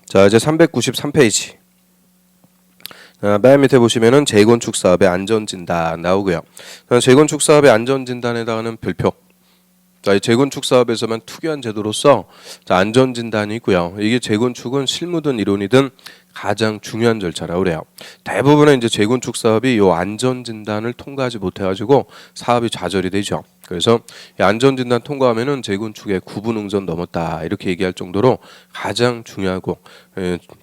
자, 이제 393페이지. 맨 밑에 보시면은 재건축 사업의 안전진단 나오고요. 재건축 사업의 안전진단에 해당하는 별표. 자, 이 재건축 사업에서만 특유한 제도로서 안전진단이 있고요. 이게 재건축은 실무든 이론이든 가장 중요한 절차라고 그래요. 대부분의 이제 재건축 사업이 이 안전진단을 통과하지 못해가지고 사업이 좌절이 되죠. 그래서 이 안전진단 통과하면은 재건축의 구분응선 넘었다 이렇게 얘기할 정도로 가장 중요하고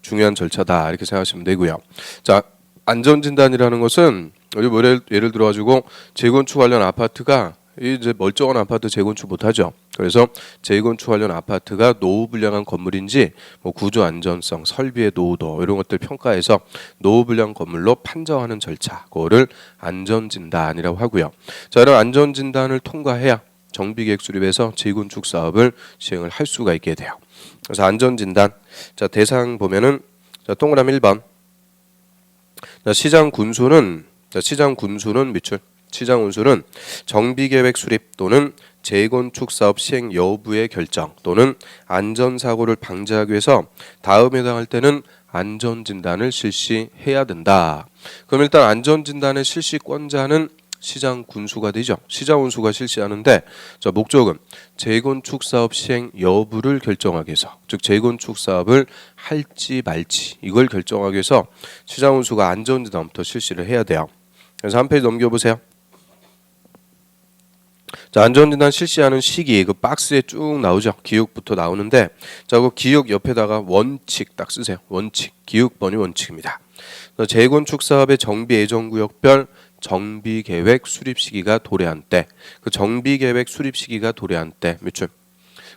중요한 절차다 이렇게 생각하시면 되고요. 자, 안전진단이라는 것은 우리 뭐 예를 들어 가지고 재건축 관련 아파트가 이제 멀쩡한 아파트 재건축 못하죠. 그래서 재건축 관련 아파트가 노후 불량한 건물인지 뭐 구조 안전성, 설비의 노후도 이런 것들 평가해서 노후 불량 건물로 판정하는 절차, 그거를 안전진단이라고 하고요. 자, 이런 안전진단을 통과해야 정비계획 수립해서 재건축 사업을 시행을 할 수가 있게 돼요. 그래서 안전진단, 자 대상 보면은 자 동그라미 1번. 자, 시장 군수는 밑줄. 시장 운수는 정비계획 수립 또는 재건축 사업 시행 여부의 결정 또는 안전사고를 방지하기 위해서 다음에 해당할 때는 안전진단을 실시해야 된다. 그럼 일단 안전진단의 실시권자는 시장 군수가 되죠. 시장 운수가 실시하는데 자, 목적은 재건축 사업 시행 여부를 결정하기 위해서, 즉 재건축 사업을 할지 말지 이걸 결정하기 위해서 시장 운수가 안전진단부터 실시를 해야 돼요. 그래서 한 페이지 넘겨보세요. 자, 안전진단 실시하는 시기 그 박스에 쭉 나오죠. 기육부터 나오는데 자, 그 기육 옆에다가 원칙 딱 쓰세요. 원칙. 기육번이 원칙입니다. 재건축 사업의 정비 예정구역별 정비계획 수립 시기가 도래한 때, 그 정비계획 수립 시기가 도래한 때 밑줄.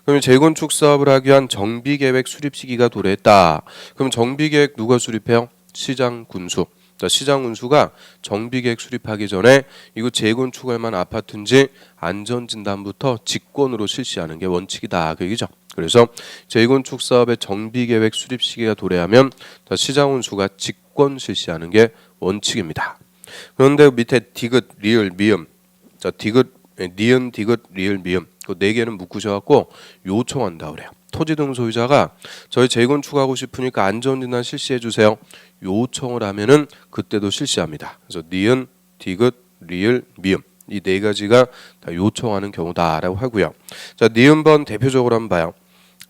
그러면 재건축 사업을 하기 위한 정비계획 수립 시기가 도래했다. 그럼 정비계획 누가 수립해요? 시장 군수. 시장 운수가 정비계획 수립하기 전에 이거 재건축할 만한 아파트인지 안전진단부터 직권으로 실시하는 게 원칙이다 그 얘기죠. 그래서 재건축 사업의 정비계획 수립 시기가 도래하면 시장 운수가 직권 실시하는 게 원칙입니다. 그런데 밑에 디귿, 리을, 미음, 자 디귿, 니은, 디귿, 리을, 미음 그 네 개는 묶으셔갖고 요청한다 그래요. 토지 등 소유자가 저희 재건축하고 싶으니까 안전진단 실시해 주세요. 요청을 하면은 그때도 실시합니다. 그래서 니은, 디귿, 리을, 미음 이 네 가지가 다 요청하는 경우다라고 하고요. 자, 니은번 대표적으로 한번 봐요.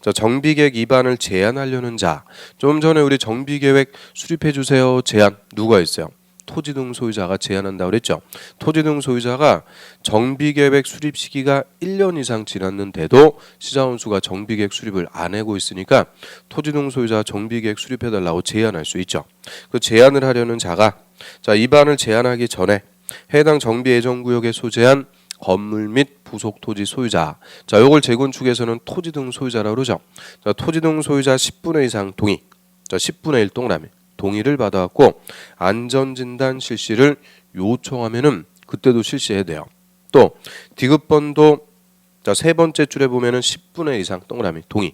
자, 정비계획 위반을 제한하려는 자. 좀 전에 우리 정비계획 수립해 주세요. 제한 누가 있어요? 토지 등 소유자가 제한한다고 그랬죠. 토지 등 소유자가 정비계획 수립 시기가 1년 이상 지났는데도 시장운수가 정비계획 수립을 안 하고 있으니까 토지 등 소유자가 정비계획 수립해달라고 제한할 수 있죠. 그 제한을 하려는 자가 자 위반을 제한하기 전에 해당 정비 예정구역에 소재한 건물 및 부속 토지 소유자. 자, 요걸 재건축에서는 토지 등 소유자라고 그러죠. 자, 토지 등 소유자 10분의 이상 동의. 자, 10분의 1 동그라미. 동의를 받아갖고 안전진단 실시를 요청하면은 그때도 실시해야 돼요. 또 디귿번도 자, 세 번째 줄에 보면은 10분의 이상 동그라미 동의.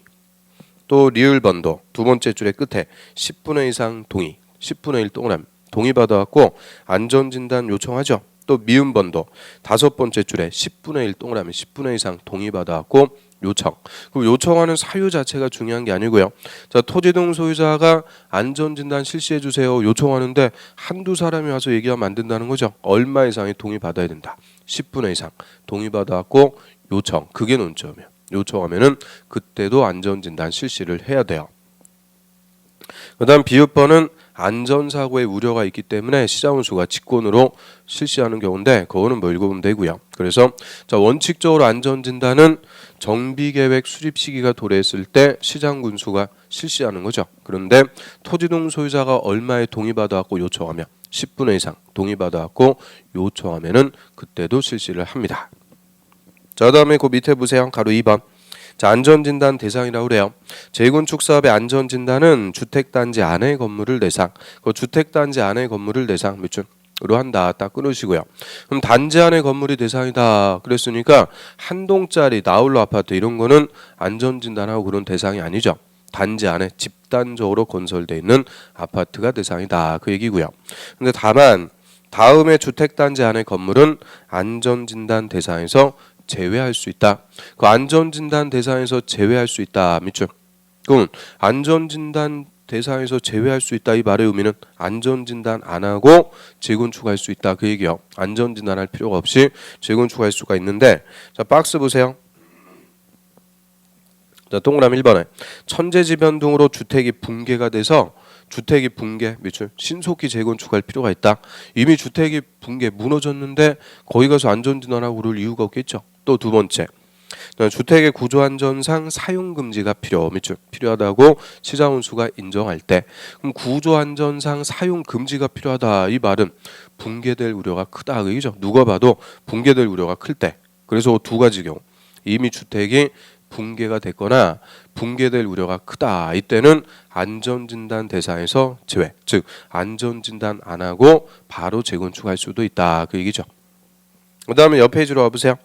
또 리을번도 두 번째 줄의 끝에 10분의 이상 동의. 10분의 1 동그라미 동의 받아갖고 안전진단 요청하죠. 또 미음번도 다섯 번째 줄에 10분의 1 동그라미 10분의 이상 동의 받아갖고 요청. 그럼 요청하는 사유 자체가 중요한 게 아니고요. 자, 토지 등 소유자가 안전진단 실시해 주세요 요청하는데 한두 사람이 와서 얘기하면 안 된다는 거죠. 얼마 이상의 동의 받아야 된다. 10분의 이상 동의 받아갖고 요청. 그게 논점이에요. 요청하면은 그때도 안전진단 실시를 해야 돼요. 그다음 비읍번은 안전사고의 우려가 있기 때문에 시장운수가 직권으로 실시하는 경우인데 그거는 뭐 읽어보면 되고요. 그래서 자 원칙적으로 안전진단은 정비계획 수립 시기가 도래했을 때 시장군수가 실시하는 거죠. 그런데 토지등 소유자가 얼마에 동의받아갖고 요청하면 10분의 이상 동의받아갖고 요청하면은 그때도 실시를 합니다. 자, 그다음에 그 밑에 보세요. 가로 2번. 자, 안전진단 대상이라고 그래요. 재건축 사업의 안전진단은 주택단지 안의 건물을 대상, 그 주택단지 안의 건물을 대상 밑줄로 한다. 딱 끊으시고요. 그럼 단지 안의 건물이 대상이다. 그랬으니까 한 동짜리 나홀로 아파트 이런 거는 안전진단하고 그런 대상이 아니죠. 단지 안에 집단적으로 건설되어 있는 아파트가 대상이다. 그 얘기고요. 근데 다만 다음에 주택단지 안의 건물은 안전진단 대상에서 제외할 수 있다. 그 안전진단 대상에서 제외할 수 있다. 밑줄. 그럼 안전진단 대상에서 제외할 수 있다 이 말의 의미는 안전진단 안 하고 재건축할 수 있다 그 얘기요. 안전진단할 필요가 없이 재건축할 수가 있는데 자 박스 보세요. 자 동그라미 1번에 천재지변 등으로 주택이 붕괴가 돼서 주택이 붕괴 밑줄 신속히 재건축할 필요가 있다. 이미 주택이 붕괴 무너졌는데 거기 가서 안전진단하고 그럴 이유가 없겠죠. 또 두 번째 주택의 구조안전상 사용금지가 밑줄 필요하다고 시장운수가 인정할 때 그럼 구조안전상 사용금지가 필요하다 이 말은 붕괴될 우려가 크다 그죠? 누가 봐도 붕괴될 우려가 클 때 그래서 두 가지 경우 이미 주택이 붕괴가 됐거나 붕괴될 우려가 크다 이때는 안전진단 대상에서 제외 즉 안전진단 안 하고 바로 재건축할 수도 있다 그 얘기죠. 그 다음에 옆 페이지로 와보세요.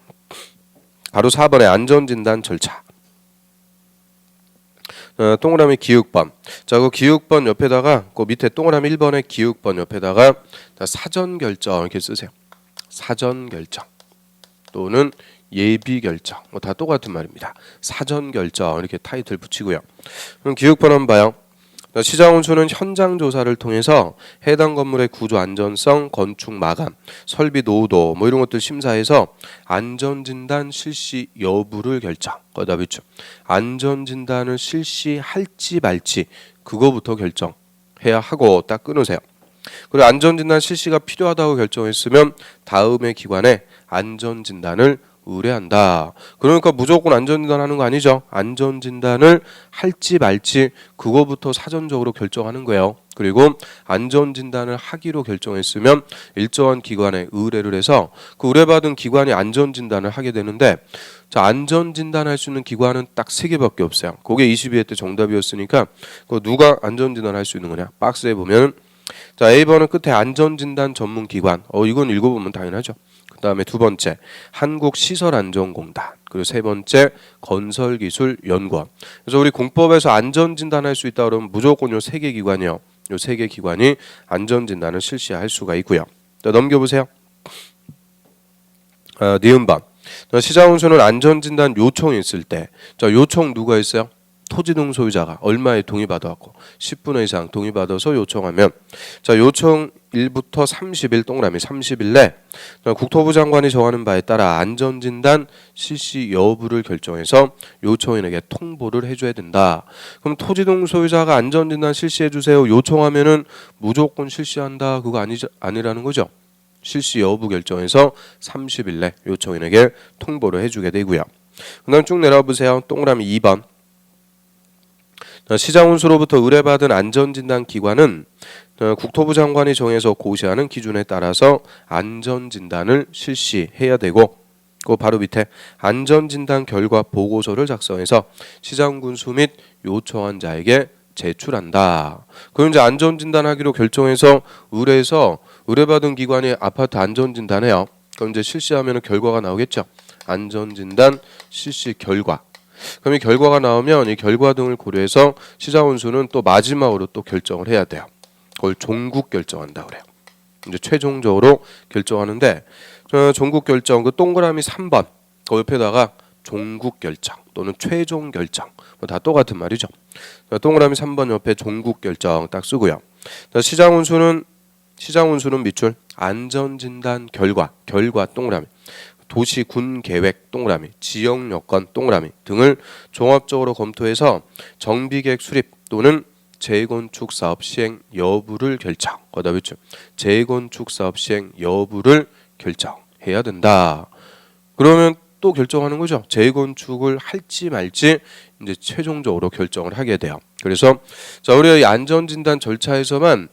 바로 4번의 안전진단 절차. 동그라미 기육번. 자, 그 기육번 옆에다가 그 밑에 동그라미 1번의 기육번 옆에다가 사전 결정 이렇게 쓰세요. 사전 결정 또는 예비 결정 뭐 다 똑같은 말입니다. 사전 결정 이렇게 타이틀 붙이고요. 그럼 기육번 한번 봐요. 시장운수는 현장 조사를 통해서 해당 건물의 구조 안전성, 건축 마감, 설비 노후도 뭐 이런 것들 심사해서 안전진단 실시 여부를 결정. 거기다 붙여. 안전진단을 실시할지 말지 그거부터 결정해야 하고 딱 끊으세요. 그리고 안전진단 실시가 필요하다고 결정했으면 다음의 기관에 안전진단을 의뢰한다. 그러니까 무조건 안전진단하는 거 아니죠. 안전진단을 할지 말지 그거부터 사전적으로 결정하는 거예요. 그리고 안전진단을 하기로 결정했으면 일정한 기관에 의뢰를 해서 그 의뢰받은 기관이 안전진단을 하게 되는데 자 안전진단할 수 있는 기관은 딱 3개밖에 없어요. 그게 22회 때 정답이었으니까 그 누가 안전진단할 수 있는 거냐. 박스에 보면 자 A번은 끝에 안전진단 전문기관 이건 읽어보면 당연하죠. 그 다음에 두 번째 한국시설안전공단 그리고 세 번째 건설기술연구원. 그래서 우리 공법에서 안전진단할 수 있다 그러면 무조건 요 3개 기관이요. 요 3개 기관이 안전진단을 실시할 수가 있고요. 자, 넘겨보세요. 니은번 시장운수는 안전진단 요청이 있을 때 자 요청 누가 있어요? 토지등 소유자가 얼마에 동의받아왔고 10분의 이상 동의받아서 요청하면 자 요청 1부터 30일 동그라미 30일 내 국토부 장관이 정하는 바에 따라 안전진단 실시 여부를 결정해서 요청인에게 통보를 해줘야 된다. 그럼 토지등 소유자가 안전진단 실시해주세요 요청하면은 무조건 실시한다 그거 아니라는 거죠. 실시 여부 결정해서 30일 내 요청인에게 통보를 해주게 되고요. 그 다음 쭉 내려보세요. 동그라미 2번 시장운수로부터 의뢰받은 안전진단 기관은 국토부 장관이 정해서 고시하는 기준에 따라서 안전진단을 실시해야 되고 그 바로 밑에 안전진단 결과 보고서를 작성해서 시장군수 및 요청한 자에게 제출한다. 그럼 이제 안전진단하기로 결정해서 의뢰해서 의뢰받은 기관이 아파트 안전진단해요. 그럼 이제 실시하면 결과가 나오겠죠. 안전진단 실시 결과. 그럼 이 결과가 나오면 이 결과 등을 고려해서 시장운수는 또 마지막으로 또 결정을 해야 돼요. 그걸 종국 결정한다 그래요. 이제 최종적으로 결정하는데 종국 결정 그 동그라미 3번 그 옆에다가 종국 결정 또는 최종 결정 다 똑같은 말이죠. 동그라미 3번 옆에 종국 결정 딱 쓰고요. 시장운수는 밑줄 안전진단 결과 동그라미 도시군 계획 동그라미, 지역 여건 동그라미 등을 종합적으로 검토해서 정비계획 수립 또는 재건축 사업 시행 여부를 결정. 거기다 붙여. 재건축 사업 시행 여부를 결정해야 된다. 그러면 또 결정하는 거죠. 재건축을 할지 말지 이제 최종적으로 결정을 하게 돼요. 그래서 자 우리가 이 안전진단 절차에서만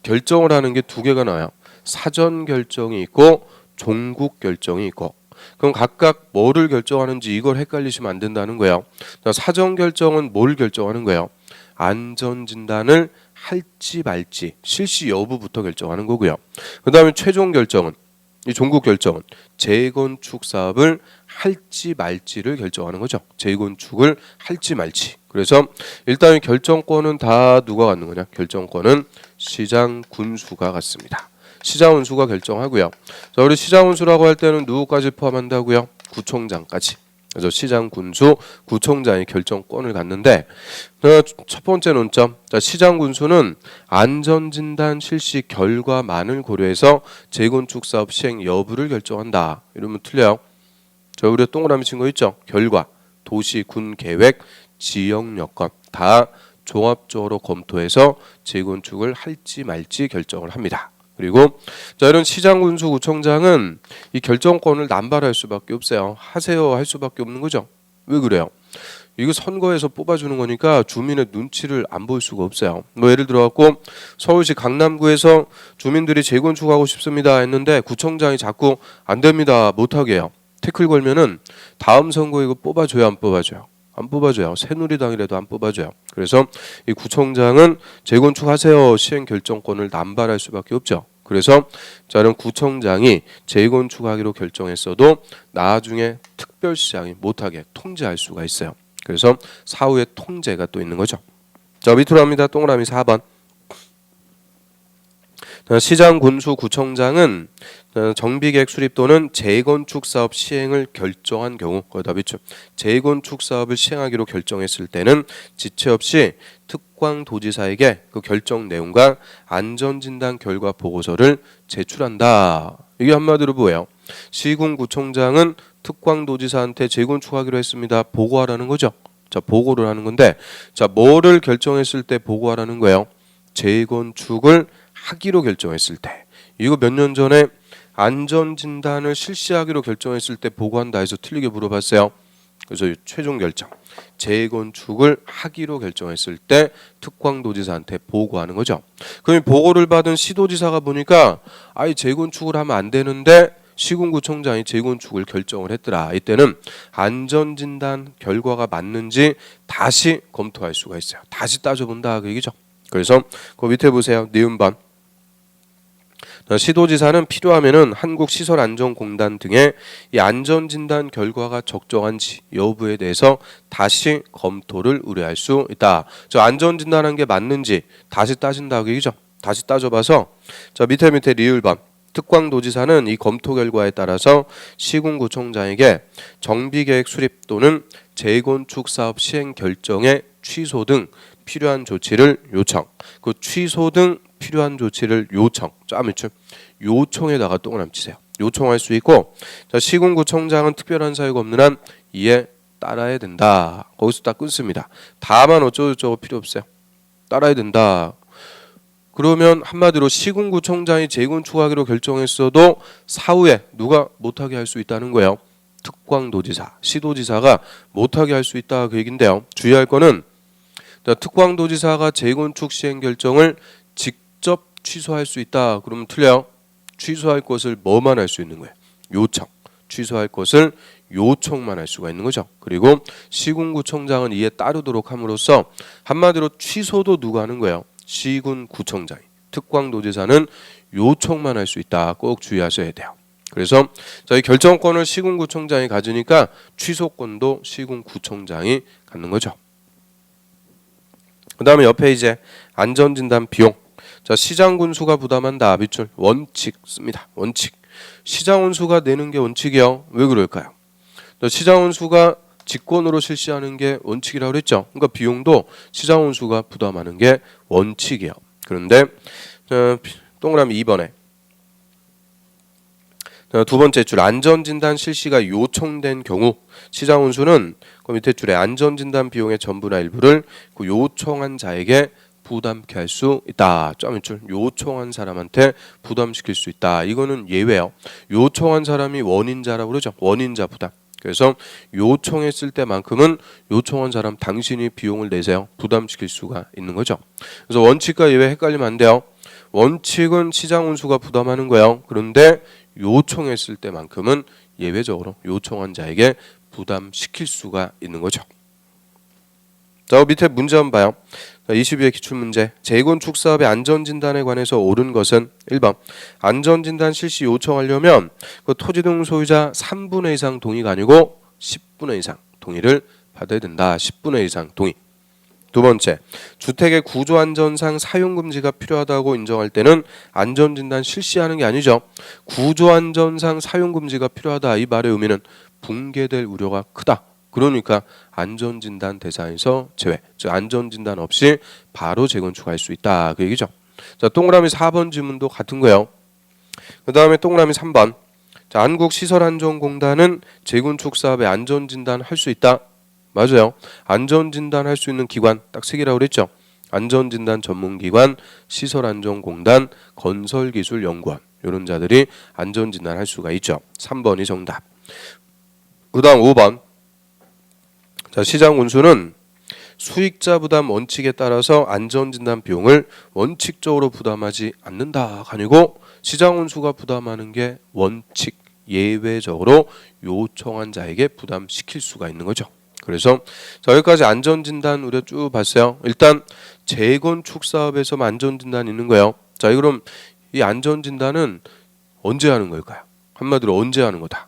결정을 하는 게 2개가 나와요. 사전 결정이 있고 종국 결정이 있고. 그럼 각각 뭐를 결정하는지 이걸 헷갈리시면 안 된다는 거예요. 사전 결정은 뭘 결정하는 거예요? 안전진단을 할지 말지 실시 여부부터 결정하는 거고요. 그 다음에 최종 결정은 이 종국 결정은 재건축 사업을 할지 말지를 결정하는 거죠. 재건축을 할지 말지. 그래서 일단 결정권은 다 누가 갖는 거냐? 결정권은 시장 군수가 갖습니다. 시장운수가 결정하고요. 자, 우리 시장운수라고 할 때는 누구까지 포함한다고요? 구청장까지. 그래서 시장 군수 구청장이 결정권을 갖는데 첫 번째 논점. 자, 시장 군수는 안전진단 실시 결과만을 고려해서 재건축 사업 시행 여부를 결정한다. 이러면 틀려요. 자, 우리가 동그라미 친 거 있죠? 결과, 도시, 군 계획, 지역 여건 다 종합적으로 검토해서 재건축을 할지 말지 결정을 합니다. 그리고 자, 이런 시장 군수 구청장은 이 결정권을 남발할 수밖에 없어요. 하세요 할 수밖에 없는 거죠. 왜 그래요? 이거 선거에서 뽑아주는 거니까 주민의 눈치를 안 볼 수가 없어요. 뭐 예를 들어 갖고 서울시 강남구에서 주민들이 재건축하고 싶습니다 했는데 구청장이 자꾸 안 됩니다 못하게 해요. 태클 걸면은 다음 선거에 이거 뽑아줘요 안 뽑아줘요? 안 뽑아줘요. 새누리당이라도 안 뽑아줘요. 그래서 이 구청장은 재건축하세요 시행 결정권을 남발할 수밖에 없죠. 그래서 저는 구청장이 재건축하기로 결정했어도 나중에 특별시장이 못하게 통제할 수가 있어요. 그래서 사후에 통제가 또 있는 거죠. 자, 밑으로 합니다. 동그라미 4번. 시장 군수 구청장은 정비계획 수립 또는 재건축 사업 시행을 결정한 경우 거기다 밑줄 재건축 사업을 시행하기로 결정했을 때는 지체 없이 특광도지사에게 그 결정 내용과 안전진단 결과 보고서를 제출한다. 이게 한마디로 뭐예요? 시군구청장은 특광도지사한테 재건축하기로 했습니다. 보고하라는 거죠. 자, 보고를 하는 건데 자, 뭐를 결정했을 때 보고하라는 거예요? 재건축을 하기로 결정했을 때. 이거 몇 년 전에 안전진단을 실시하기로 결정했을 때 보고한다 해서 틀리게 물어봤어요. 그래서 최종 결정 재건축을 하기로 결정했을 때 특광도지사한테 보고하는 거죠. 그럼 보고를 받은 시도지사가 보니까 아예 재건축을 하면 안 되는데 시군구청장이 재건축을 결정을 했더라. 이때는 안전진단 결과가 맞는지 다시 검토할 수가 있어요. 다시 따져본다 그 얘기죠. 그래서 그 밑에 보세요. 니은번. 시도지사는 필요하면은 한국시설안전공단 등의 이 안전진단 결과가 적정한지 여부에 대해서 다시 검토를 의뢰할 수 있다. 저 안전진단한 게 맞는지 다시 따진다고 얘기죠. 다시 따져봐서 자 밑에 리을번. 특광도지사는 이 검토 결과에 따라서 시군구청장에게 정비계획 수립 또는 재건축 사업 시행 결정의 취소 등 필요한 조치를 요청. 그 취소 등 필요한 조치를 요청. 짜밑줄 요청에다가 동그라미 치세요. 요청할 수 있고 자, 시군구청장은 특별한 사유가 없는 한 이에 따라야 된다. 거기서 딱 끊습니다. 다만 어쩌고저쩌고 필요 없어요. 따라야 된다. 그러면 한마디로 시군구청장이 재건축하기로 결정했어도 사후에 누가 못하게 할 수 있다는 거예요. 특광도지사, 시도지사가 못하게 할 수 있다 그 얘긴데요. 주의할 거는 특광도지사가 재건축 시행 결정을 직접 취소할 수 있다. 그러면 틀려요. 취소할 것을 뭐만 할 수 있는 거예요? 요청. 취소할 것을 요청만 할 수가 있는 거죠. 그리고 시군구청장은 이에 따르도록 함으로써 한마디로 취소도 누가 하는 거예요? 시군구청장이. 특광도지사는 요청만 할 수 있다. 꼭 주의하셔야 돼요. 그래서 저희 결정권을 시군구청장이 가지니까 취소권도 시군구청장이 갖는 거죠. 그 다음에 옆에 이제 안전진단 비용. 자, 시장군수가 부담한다. 밑줄 원칙 씁니다. 원칙. 시장군수가 내는 게 원칙이요. 왜 그럴까요? 시장군수가 직권으로 실시하는 게 원칙이라고 그랬죠. 그러니까 비용도 시장군수가 부담하는 게 원칙이에요. 그런데 동그라미 2번에 두 번째 줄 안전진단 실시가 요청된 경우 시장군수는 그 밑에 줄에 안전진단 비용의 전부나 일부를 그 요청한 자에게 부담케 할 수 있다. 점줄 요청한 사람한테 부담시킬 수 있다. 이거는 예외예요. 요청한 사람이 원인자라고 그러죠. 원인자 부담. 그래서 요청했을 때만큼은 요청한 사람 당신이 비용을 내세요. 부담시킬 수가 있는 거죠. 그래서 원칙과 예외 헷갈리면 안 돼요. 원칙은 시장군수가 부담하는 거예요. 그런데 요청했을 때만큼은 예외적으로 요청한 자에게 부담시킬 수가 있는 거죠. 자, 밑에 문제 한번 봐요. 22회 기출문제. 재건축 사업의 안전진단에 관해서 옳은 것은 1번 안전진단 실시 요청하려면 그 토지 등 소유자 3분의 이상 동의가 아니고 10분의 이상 동의를 받아야 된다. 10분의 이상 동의. 두 번째, 주택의 구조 안전상 사용 금지가 필요하다고 인정할 때는 안전 진단 실시하는 게 아니죠. 구조 안전상 사용 금지가 필요하다 이 말의 의미는 붕괴될 우려가 크다. 그러니까 안전 진단 대상에서 제외. 즉 안전 진단 없이 바로 재건축할 수 있다. 그 얘기죠. 자, 동그라미 4번 지문도 같은 거예요. 그다음에 동그라미 3번. 자, 한국시설안전공단은 재건축 사업에 안전 진단 할 수 있다. 맞아요. 안전진단 할 수 있는 기관 딱 3개라고 그랬죠. 안전진단 전문기관, 시설안전공단, 건설기술연구원 이런 자들이 안전진단 할 수가 있죠. 3번이 정답. 그 다음 5번. 자, 시장군수는 수익자 부담 원칙에 따라서 안전진단 비용을 원칙적으로 부담하지 않는다. 아니고 시장군수가 부담하는 게 원칙, 예외적으로 요청한 자에게 부담시킬 수가 있는 거죠. 그래서 자, 여기까지 안전진단 우리가 쭉 봤어요. 일단 재건축 사업에서만 안전진단 있는 거예요. 자, 그럼 이 안전진단은 언제 하는 걸까요? 한마디로 언제 하는 거다?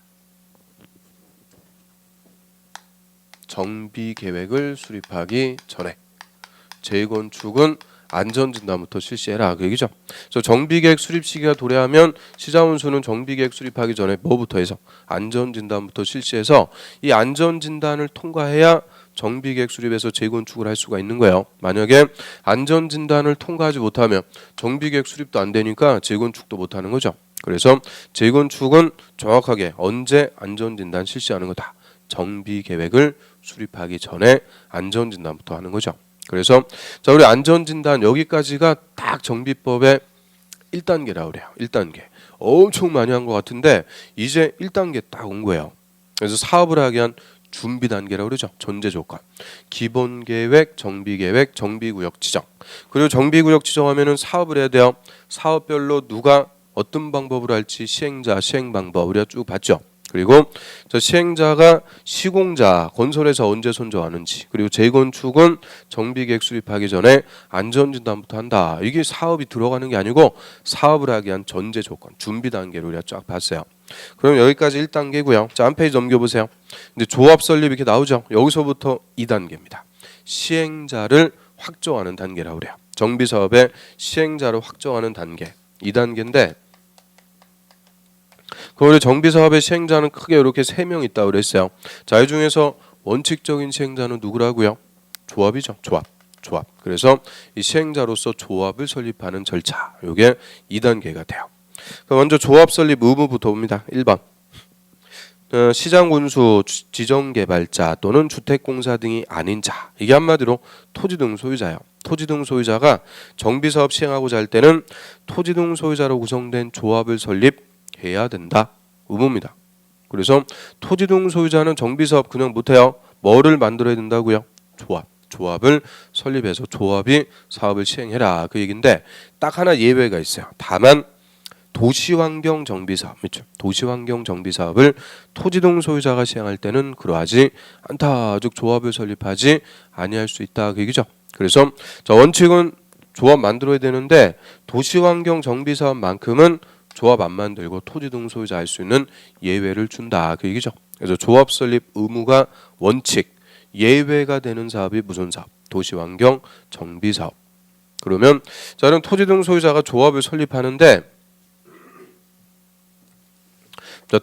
정비계획을 수립하기 전에. 재건축은 안전진단부터 실시해라 그 얘기죠. 그래서 정비계획 수립 시기가 도래하면 시장운수는 정비계획 수립하기 전에 뭐부터 해서 안전진단부터 실시해서 이 안전진단을 통과해야 정비계획 수립에서 재건축을 할 수가 있는 거예요. 만약에 안전진단을 통과하지 못하면 정비계획 수립도 안 되니까 재건축도 못 하는 거죠. 그래서 재건축은 정확하게 언제 안전진단 실시하는 거다. 정비계획을 수립하기 전에 안전진단부터 하는 거죠. 그래서 자, 우리 안전진단 여기까지가 딱 정비법의 1단계라고 그래요. 1단계. 엄청 많이 한 것 같은데 이제 1단계 딱 온 거예요. 그래서 사업을 하기 위한 준비 단계라고 그러죠. 전제 조건. 기본 계획, 정비계획, 정비구역 지정. 그리고 정비구역 지정하면은 사업을 해야 돼요. 사업별로 누가 어떤 방법으로 할지 시행자, 시행 방법 우리가 쭉 봤죠. 그리고 저 시행자가 시공자, 건설에서 언제 선정하는지, 그리고 재건축은 정비계획 수립하기 전에 안전진단부터 한다. 이게 사업이 들어가는 게 아니고 사업을 하기 위한 전제 조건, 준비 단계로 우리가 쫙 봤어요. 그럼 여기까지 1단계고요. 자, 한 페이지 넘겨보세요. 이제 조합 설립 이렇게 나오죠. 여기서부터 2단계입니다. 시행자를 확정하는 단계라고 그래요. 정비사업의 시행자를 확정하는 단계 2단계인데 그 정비사업의 시행자는 크게 이렇게 3명 있다고 그랬어요. 자, 이 중에서 원칙적인 시행자는 누구라고요? 조합이죠. 조합. 그래서 이 시행자로서 조합을 설립하는 절차. 이게 2단계가 돼요. 먼저 조합 설립 의무부터 봅니다. 1번. 시장군수, 지정개발자 또는 주택공사 등이 아닌 자. 이게 한마디로 토지등 소유자예요. 토지등 소유자가 정비사업 시행하고자 할 때는 토지등 소유자로 구성된 조합을 설립해야 된다. 의무입니다. 그래서 토지등 소유자는 정비사업 그냥 못해요. 뭐를 만들어야 된다고요? 조합을 설립해서 조합이 사업을 시행해라 그 얘기인데 딱 하나 예외가 있어요. 다만 도시환경 정비사업, 그렇죠? 도시환경 정비사업을 토지등 소유자가 시행할 때는 그러하지 않다. 즉 조합을 설립하지 아니할 수 있다 그 얘기죠. 그래서 원칙은 조합 만들어야 되는데 도시환경 정비사업만큼은 조합 안 만들고 토지등 소유자 할 수 있는 예외를 준다 그 얘기죠. 그래서 조합 설립 의무가 원칙, 예외가 되는 사업이 무슨 사업? 도시환경 정비사업. 그러면 저는 토지등 소유자가 조합을 설립하는데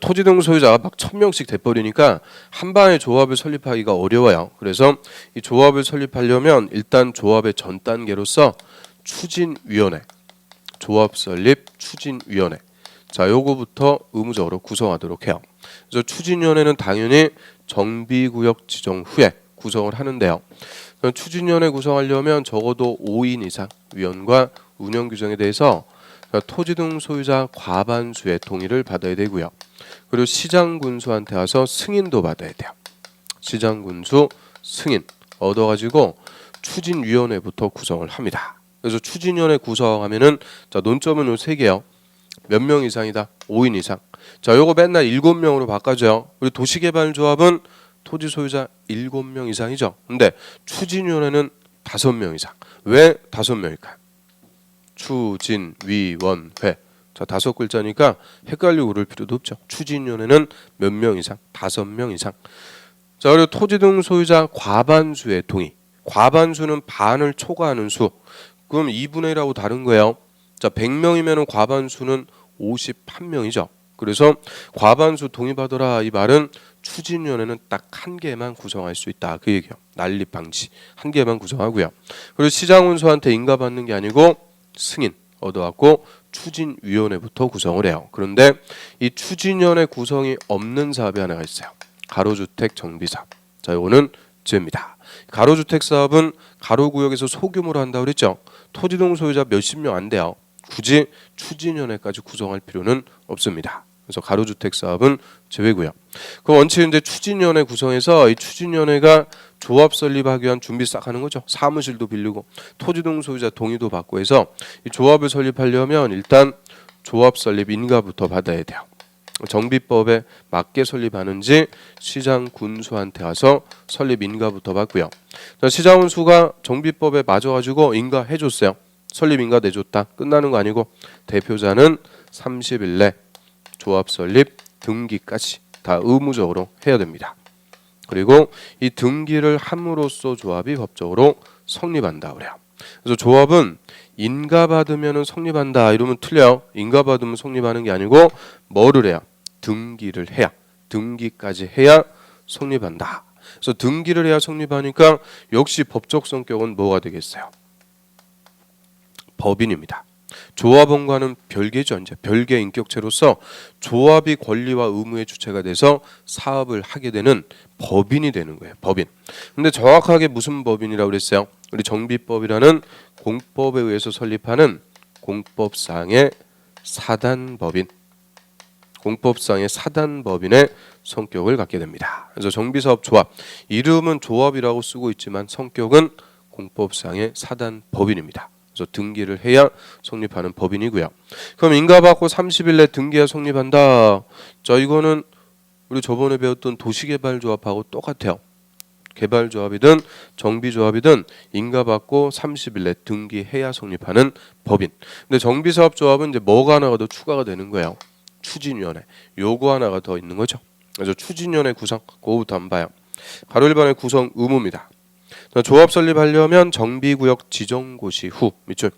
토지등 소유자가 막 1000명씩 돼버리니까 한 방에 조합을 설립하기가 어려워요. 그래서 이 조합을 설립하려면 일단 조합의 전 단계로서 추진위원회, 조합 설립 추진위원회. 자, 요거부터 의무적으로 구성하도록 해요. 그래서 추진위원회는 당연히 정비구역 지정 후에 구성을 하는데요. 추진위원회 구성하려면 적어도 5인 이상 위원과 운영 규정에 대해서 토지등 소유자 과반수의 동의를 받아야 되고요. 그리고 시장군수한테 와서 승인도 받아야 돼요. 시장군수 승인 얻어가지고 추진위원회부터 구성을 합니다. 그래서 추진위원회 구성하면은 자, 논점은 요 3개요. 몇 명 이상이다? 5인 이상. 자, 요거 맨날 7명으로 바꿔줘요. 우리 도시개발조합은 토지 소유자 7명 이상이죠. 근데 추진위원회는 5명 이상. 왜 5명일까요? 추진위원회. 자, 5글자니까 헷갈리고 그럴 필요도 없죠. 추진위원회는 몇 명 이상? 5명 이상. 자, 그리고 토지등 소유자 과반수의 동의. 과반수는 반을 초과하는 수. 그럼 2분의 1하고 다른 거예요. 자, 100명이면 과반수는 51명이죠. 그래서 과반수 동의받아라 이 말은 추진위원회는 딱 한 개만 구성할 수 있다 그 얘기예요. 난립 방지 한 개만 구성하고요. 그리고 시장운수한테 인가받는 게 아니고 승인 얻어갖고 추진위원회부터 구성을 해요. 그런데 이 추진위원회 구성이 없는 사업이 하나가 있어요. 가로주택 정비사업. 자, 이거는 죄입니다. 가로주택 사업은 가로구역에서 소규모로 한다고 그랬죠. 토지동 소유자 몇십 명 안 돼요. 굳이 추진위원회까지 구성할 필요는 없습니다. 그래서 가로주택 사업은 제외고요. 그 원칙은 이제 추진위원회 구성해서 이 추진위원회가 조합 설립하기 위한 준비 싹 하는 거죠. 사무실도 빌리고 토지동 소유자 동의도 받고 해서 이 조합을 설립하려면 일단 조합 설립 인가부터 받아야 돼요. 정비법에 맞게 설립하는지 시장 군수한테 가서 설립 인가부터 받고요. 시장 군수가 정비법에 맞아가지고 인가해줬어요. 설립 인가 내줬다. 끝나는 거 아니고 대표자는 30일 내 조합 설립 등기까지 다 의무적으로 해야 됩니다. 그리고 이 등기를 함으로써 조합이 법적으로 성립한다 그래요. 그래서 조합은 인가받으면 성립한다 이러면 틀려요. 인가받으면 성립하는 게 아니고 뭐를 해야? 등기를 해야. 등기까지 해야 성립한다. 그래서 등기를 해야 성립하니까 역시 법적 성격은 뭐가 되겠어요? 법인입니다. 조합원과는 별개죠. 이제 별개 인격체로서 조합이 권리와 의무의 주체가 돼서 사업을 하게 되는 법인이 되는 거예요. 법인. 근데 정확하게 무슨 법인이라고 그랬어요? 우리 정비법이라는 공법에 의해서 설립하는 공법상의 사단법인. 공법상의 사단법인의 성격을 갖게 됩니다. 그래서 정비사업 조합. 이름은 조합이라고 쓰고 있지만 성격은 공법상의 사단법인입니다. 그래서 등기를 해야 성립하는 법인이고요. 그럼 인가받고 30일 내 등기해야 성립한다. 자, 이거는 우리 저번에 배웠던 도시개발조합하고 똑같아요. 개발조합이든 정비조합이든 인가받고 30일 내 등기해야 성립하는 법인. 근데 정비사업조합은 이제 뭐가 하나가 더 추가가 되는 거예요. 추진위원회. 요거 하나가 더 있는 거죠. 그래서 추진위원회 구성 그거부터 한번 봐요. 가로 1번의 구성 의무입니다. 조합 설립하려면 정비구역 지정 고시 후 밑줄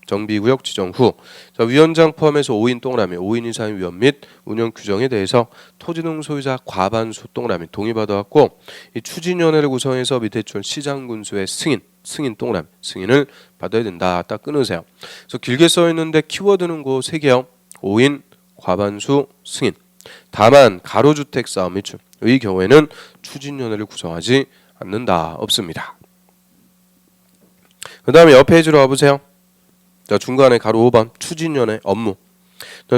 정비구역 지정 후 자, 위원장 포함해서 5인 동그라미 5인 이상의 위원 및 운영 규정에 대해서 토지동 소유자 과반수 동그라미 동의받아갖고 이 추진위원회를 구성해서 밑에 줄 시장군수의 승인 동그라미 승인을 받아야 된다. 딱 끊으세요. 그래서 길게 써 있는데 키워드는 그 세 개요. 5인 과반수 승인. 다만 가로주택 사업 밑줄의 경우에는 추진위원회를 구성하지 않는다. 없습니다. 그 다음에 옆 페이지로 와보세요. 자, 중간에 가로 5번 추진위원회 업무.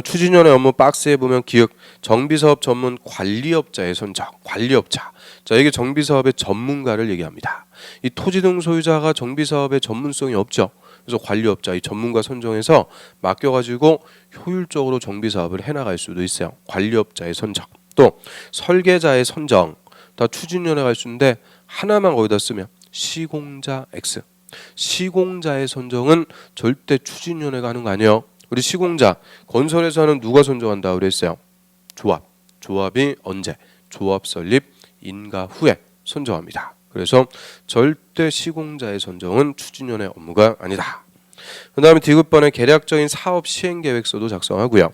추진위원회 업무 박스에 보면 기획 정비사업 전문 관리업자의 선정. 관리업자. 자, 이게 정비사업의 전문가를 얘기합니다. 이 토지등 소유자가 정비사업에 전문성이 없죠. 그래서 관리업자 이 전문가 선정해서 맡겨가지고 효율적으로 정비사업을 해나갈 수도 있어요. 관리업자의 선정. 또 설계자의 선정. 다 추진위원회가 할 수 있는데 하나만 거기다 쓰면 시공자 X. 시공자의 선정은 절대 추진위원회가 하는 거 아니에요. 우리 시공자 건설회사는 누가 선정한다 그랬어요? 조합. 조합이 언제? 조합 설립 인가 후에 선정합니다. 그래서 절대 시공자의 선정은 추진위원회 업무가 아니다. 그 다음에 디귿번에 계략적인 사업 시행계획서도 작성하고요.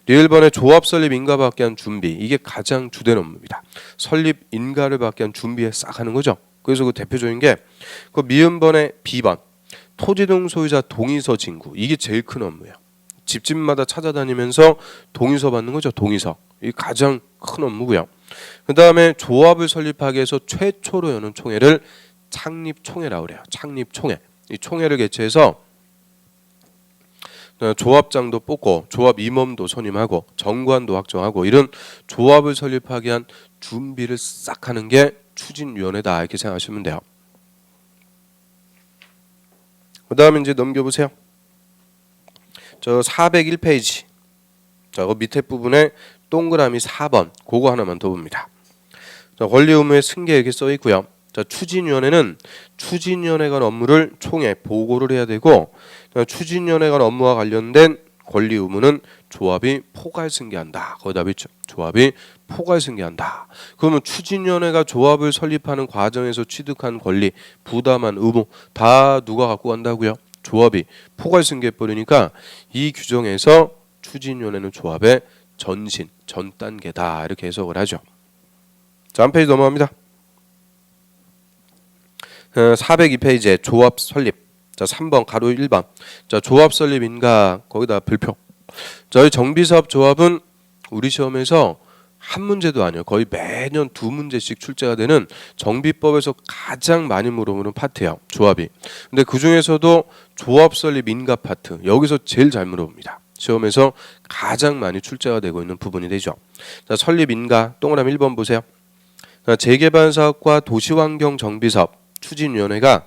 리을번에 조합 설립 인가 받기 위한 준비. 이게 가장 주된 업무입니다. 설립 인가를 받기 위한 준비에 싹 하는 거죠. 그래서 그 대표적인 게 그 미음번에 B번 토지등 소유자 동의서 진구. 이게 제일 큰 업무예요. 집집마다 찾아다니면서 동의서 받는 거죠. 동의서. 이게 가장 큰 업무고요. 그 다음에 조합을 설립하기 위해서 최초로 여는 총회를 창립총회라고 그래요. 창립총회. 이 총회를 개최해서 조합장도 뽑고 조합 임원도 선임하고 정관도 확정하고 이런 조합을 설립하기 위한 준비를 싹 하는 게 추진위원회다 이렇게 생각하시면 돼요. 그 다음에 이제 넘겨보세요. 저 401페이지 자, 그 밑에 부분에 동그라미 4번 그거 하나만 더 봅니다. 자, 권리 의무의 승계 이렇게 써 있고요. 자, 추진위원회는 추진위원회 간 업무를 총회 보고를 해야 되고 추진위원회 간 업무와 관련된 권리 의무는 조합이 포괄 승계한다. 거기 답이 있죠. 조합이 포괄 승계한다. 그러면 추진위원회가 조합을 설립하는 과정에서 취득한 권리, 부담한 의무 다 누가 갖고 간다고요? 조합이 포괄 승계해버리니까 이 규정에서 추진위원회는 조합의 전신, 전 단계다. 이렇게 해석을 하죠. 자, 한 페이지 넘어갑니다. 402페이지에 조합 설립. 자, 3번 가로 1번. 자, 조합 설립 인가 거기다 불표. 저희 정비사업 조합은 우리 시험에서 한 문제도 아니에요. 거의 매년 2문제씩 출제가 되는 정비법에서 가장 많이 물어보는 파트예요. 조합이. 근데 그 중에서도 조합 설립 인가 파트 여기서 제일 잘 물어봅니다. 시험에서 가장 많이 출제가 되고 있는 부분이 되죠. 자, 설립 인가 동그라미 1번 보세요. 자, 재개발 사업과 도시환경 정비 사업 추진위원회가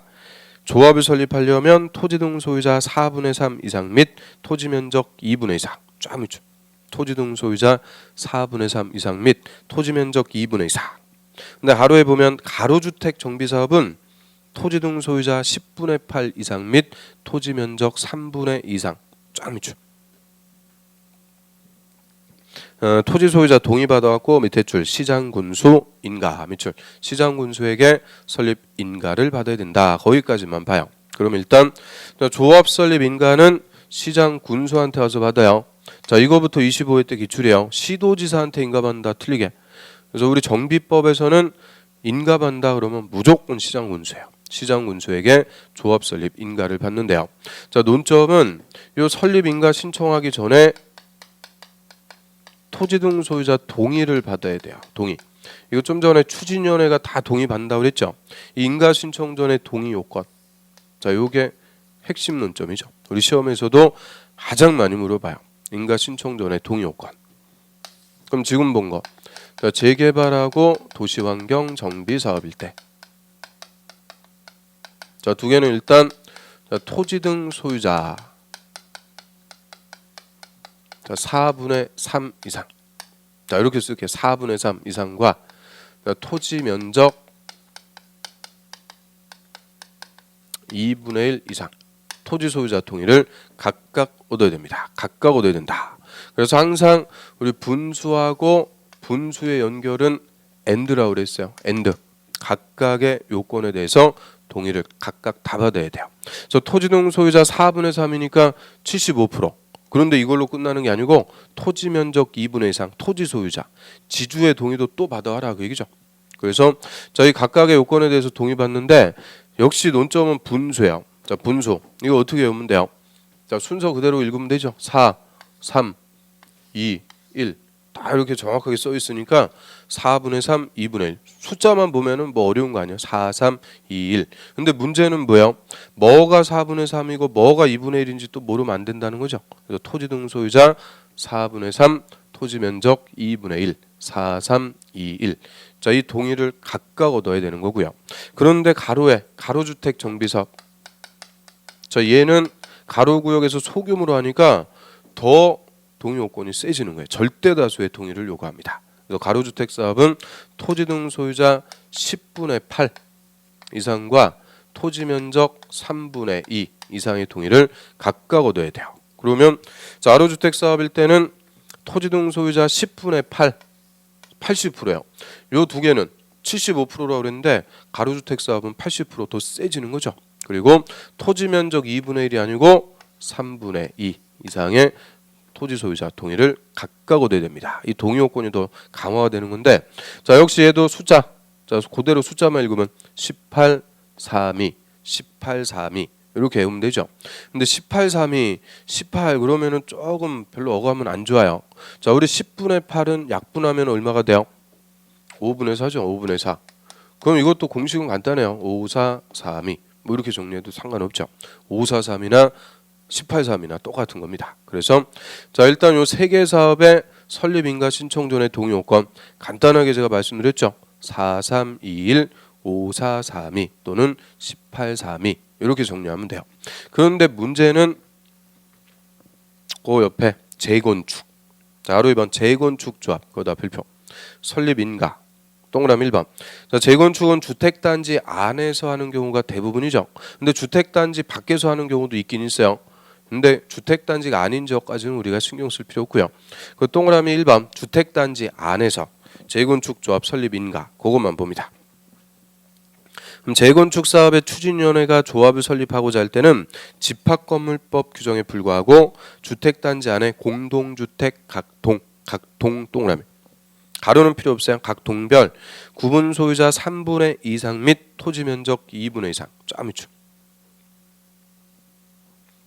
조합을 설립하려면 토지 등 소유자 4분의 3 이상 및 토지 면적 2분의 2 이상 쫙 있죠. 토지 등 소유자 4분의 3 이상 및 토지 면적 2분의 2 이상. 근데 가로에 보면 가로주택 정비 사업은 토지 등 소유자 10분의 8 이상 및 토지 면적 3분의 2 이상 쫙 있죠. 토지 소유자 동의 받아갖고 밑에 줄 시장군수 인가 밑줄 시장군수에게 설립 인가를 받아야 된다. 거기까지만 봐요. 그럼 일단 조합 설립 인가는 시장군수한테 와서 받아요. 자, 이거부터 25회 때 기출이에요. 시도지사한테 인가받는다 틀리게. 그래서 우리 정비법에서는 인가받는다 그러면 무조건 시장군수예요. 시장군수에게 조합 설립 인가를 받는데요. 자, 논점은 요 설립 인가 신청하기 전에 토지 등 소유자 동의를 받아야 돼요. 동의. 이거 좀 전에 추진위원회가 다 동의 받는다고 그랬죠. 이 인가 신청 전에 동의 요건. 자, 요게 핵심 논점이죠. 우리 시험에서도 가장 많이 물어봐요. 인가 신청 전에 동의 요건. 그럼 지금 본 거. 자, 재개발하고 도시환경 정비 사업일 때. 자, 두 개는 일단 자, 토지 등 소유자. 자, 4분의 3 이상. 자, 이렇게 쓸게요. 4분의 3 이상과 토지 면적 2분의 1 이상 토지 소유자 동의를 각각 얻어야 됩니다. 각각 얻어야 된다. 그래서 항상 우리 분수하고 분수의 연결은 AND라고 그랬어요. AND. 각각의 요건에 대해서 동의를 각각 다 받아야 돼요. 그래서 토지 등 소유자 4분의 3이니까 75%. 그런데 이걸로 끝나는 게 아니고 토지 면적 2분의 2 이상 토지 소유자 지주의 동의도 또 받아와라 그 얘기죠. 그래서 저희 각각의 요건에 대해서 동의받는데 역시 논점은 분수예요. 자, 분수 이거 어떻게 외우면 돼요? 자, 순서 그대로 읽으면 되죠. 4, 3, 2, 1 다 이렇게 정확하게 써 있으니까 4분의 3, 2분의 1 숫자만 보면은 뭐 어려운 거 아니에요. 4, 3, 2, 1 근데 문제는 뭐예요? 뭐가 4분의 3이고 뭐가 2분의 1인지 또 모르면 안 된다는 거죠. 그래서 토지 등 소유자 4분의 3 토지 면적 2분의 1 4, 3, 2, 1 자, 이 동의를 각각 얻어야 되는 거고요. 그런데 가로에 가로주택 정비사업 자, 얘는 가로구역에서 소규모로 하니까 더 동의 요건이 세지는 거예요. 절대 다수의 동의를 요구합니다. 그래서 가로주택 사업은 토지 등 소유자 10분의 8 이상과 토지 면적 3분의 2 이상의 동의를 각각 얻어야 돼요. 그러면 자, 가로주택 사업일 때는 토지 등 소유자 10분의 8 80%예요. 요 두 개는 75%라고 그랬는데 가로주택 사업은 80%더 세지는 거죠. 그리고 토지 면적 2분의 1이 아니고 3분의 2 이상의 토지 소유자 동의를 각각 얻어야 됩니다. 이 동의 요건이 더 강화가 되는 건데 자, 역시 얘도 숫자 자, 그대로 숫자만 읽으면 18, 32, 18, 32 이렇게 외우면 되죠. 근데 18, 32, 18 그러면은 조금 별로 어감은 안 좋아요. 자, 우리 10분의 8은 약분하면 얼마가 돼요? 5분의 4죠. 5분의 4. 그럼 이것도 공식은 간단해요. 5, 4, 32 뭐 이렇게 정리해도 상관없죠. 5, 4, 3이나 18, 3이나 똑같은 겁니다. 그래서 자, 일단 요 세 개 사업의 설립 인가 신청 전의 동의 요건 간단하게 제가 말씀드렸죠. 4, 3, 2, 1, 5, 4, 32 또는 18, 32 이렇게 정리하면 돼요. 그런데 문제는 그 옆에 재건축. 자, 바로 이번 재건축 조합 거기다 별표. 설립 인가 동그라미 1번. 자, 재건축은 주택단지 안에서 하는 경우가 대부분이죠. 근데 주택단지 밖에서 하는 경우도 있긴 있어요. 근데 주택단지가 아닌 지역까지는 우리가 신경 쓸 필요 없고요. 그 동그라미 1번 주택단지 안에서 재건축 조합 설립인가 그것만 봅니다. 그럼 재건축 사업의 추진위원회가 조합을 설립하고자 할 때는 집합건물법 규정에 불과하고 주택단지 안에 공동주택 각동 동그라미 가로는 필요 없어요. 각 동별 구분 소유자 3분의 2 이상 및 토지 면적 2분의 2 이상 쫙 밑줄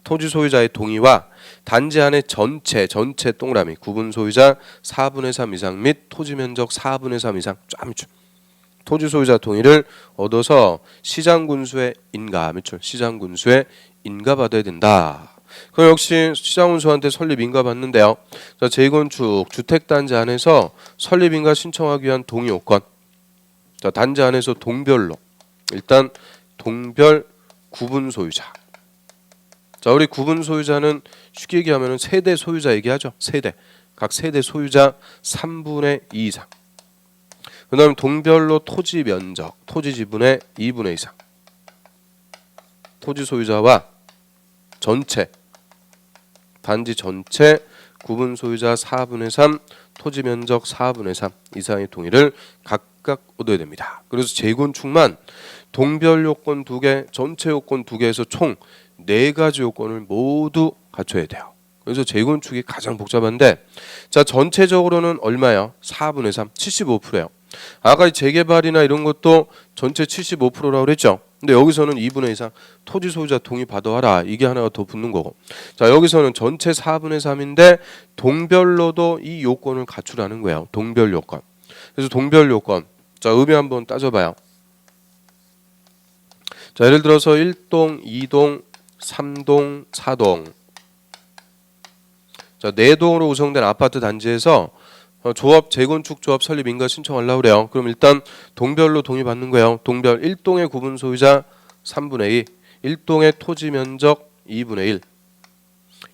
토지 소유자의 동의와 단지 안의 전체 동그라미 구분 소유자 4분의 3 이상 및 토지 면적 4분의 3 이상 쫙 밑줄 토지 소유자 동의를 얻어서 시장군수에 인가 밑줄 시장군수에 인가받아야 된다. 그럼 역시 시장군수한테 설립 인가 받는데요. 자, 재건축 주택단지 안에서 설립 인가 신청하기 위한 동의 요건. 자, 단지 안에서 동별로 일단 동별 구분 소유자. 자, 우리 구분 소유자는 쉽게 얘기하면 세대 소유자 얘기하죠. 세대. 각 세대 소유자 3분의 2 이상. 그 다음에 동별로 토지 면적, 토지 지분의 2분의 2 이상. 토지 소유자와 전체, 단지 전체 구분 소유자 4분의 3, 토지 면적 4분의 3 이상의 동의를 각각 얻어야 됩니다. 그래서 재건축만 동별 요건 2개, 전체 요건 2개에서 총 4가지 요건을 모두 갖춰야 돼요. 그래서 재건축이 가장 복잡한데 자 전체적으로는 얼마야? 4분의 3, 75%예요. 아까 재개발이나 이런 것도 전체 75%라고 그랬죠. 근데 여기서는 2분의 2 이상 토지 소유자 동의 받아와라. 이게 하나가 더 붙는 거고. 자 여기서는 전체 4분의 3인데 동별로도 이 요건을 갖추라는 거예요. 동별 요건. 그래서 동별 요건. 자 의미 한번 따져봐요. 자 예를 들어서 1동, 2동, 3동, 4동. 자 4동으로 구성된 아파트 단지에서 조합 재건축 조합 설립 인가 신청하려고 그래요. 그럼 일단 동별로 동의 받는 거예요. 동별 1동의 구분 소유자 3분의 2, 1동의 토지 면적 2분의 1,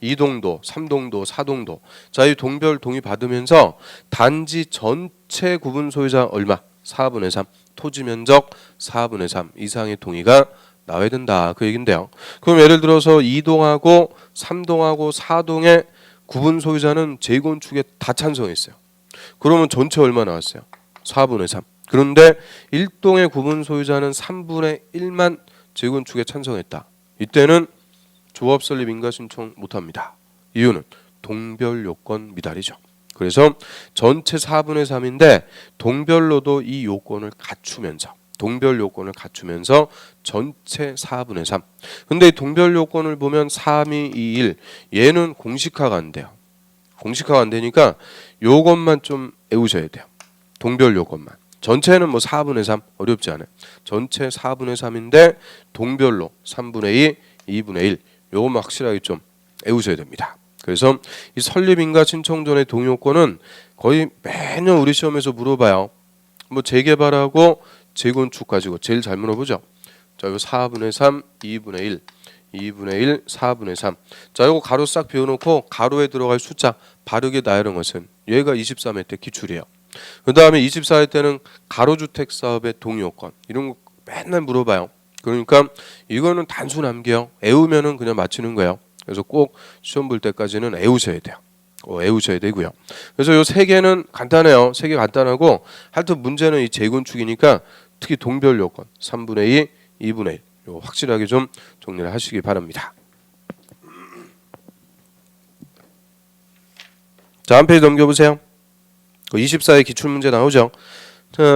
2동도, 3동도, 4동도. 자, 이 동별 동의 받으면서 단지 전체 구분 소유자 얼마? 4분의 3, 토지 면적 4분의 3 이상의 동의가 나와야 된다. 그 얘긴데요. 그럼 예를 들어서 2동하고 3동하고 4동의 구분 소유자는 재건축에 다 찬성했어요. 그러면 전체 얼마 나왔어요? 4분의 3. 그런데 1동의 구분 소유자는 3분의 1만 재건축에 찬성했다. 이때는 조합 설립 인가 신청 못합니다. 이유는 동별 요건 미달이죠. 그래서 전체 4분의 3인데 동별로도 이 요건을 갖추면서 동별 요건을 갖추면서 전체 4분의 3. 근데 이 동별 요건을 보면 3, 2, 2, 1 얘는 공식화가 안 돼요. 공식화가 안 되니까 요것만 좀 외우셔야 돼요. 동별 요것만. 전체는 뭐 4분의 3 어렵지 않아요. 전체 4분의 3인데 동별로 3분의 2, 2분의 1 요것만 확실하게 좀 외우셔야 됩니다. 그래서 이 설립인가 신청 전의 동의 요건은 거의 매년 우리 시험에서 물어봐요. 뭐 재개발하고 재건축 가지고 제일 잘 물어보죠. 자, 요 4분의 3, 2분의 1, 2분의 1, 4분의 3. 자, 요거 가로 싹 비워놓고 가로에 들어갈 숫자 바르게 나열한 것은 얘가 23회 때 기출이에요. 그 다음에 24회 때는 가로주택 사업의 동의 요건 이런 거 맨날 물어봐요. 그러니까 이거는 단순 암기요. 외우면은 그냥 맞추는 거예요. 그래서 꼭 시험 볼 때까지는 외우셔야 돼요. 외우셔야 되고요. 그래서 요 세 개는 간단해요. 세 개 간단하고 하여튼 문제는 이 재건축이니까 특히 동별 요건 3분의 2, 2분의 1 요 확실하게 좀 정리를 하시기 바랍니다. 자, 한 페이지 넘겨보세요. 24의 기출문제 나오죠.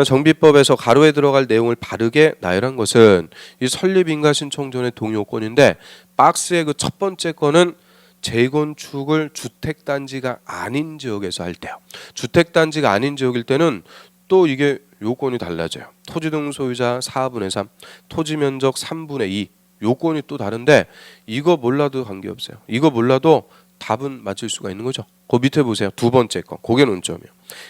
정비법에서 가로에 들어갈 내용을 바르게 나열한 것은 이 설립인가 신청 전의 동의 요건인데 박스의 그 첫 번째 거는 재건축을 주택단지가 아닌 지역에서 할 때요. 주택단지가 아닌 지역일 때는 또 이게 요건이 달라져요. 토지 등 소유자 4분의 3, 토지 면적 3분의 2 요건이 또 다른데 이거 몰라도 관계없어요. 이거 몰라도 답은 맞출 수가 있는 거죠. 그 밑에 보세요. 두 번째 거. 그게 논점이에요.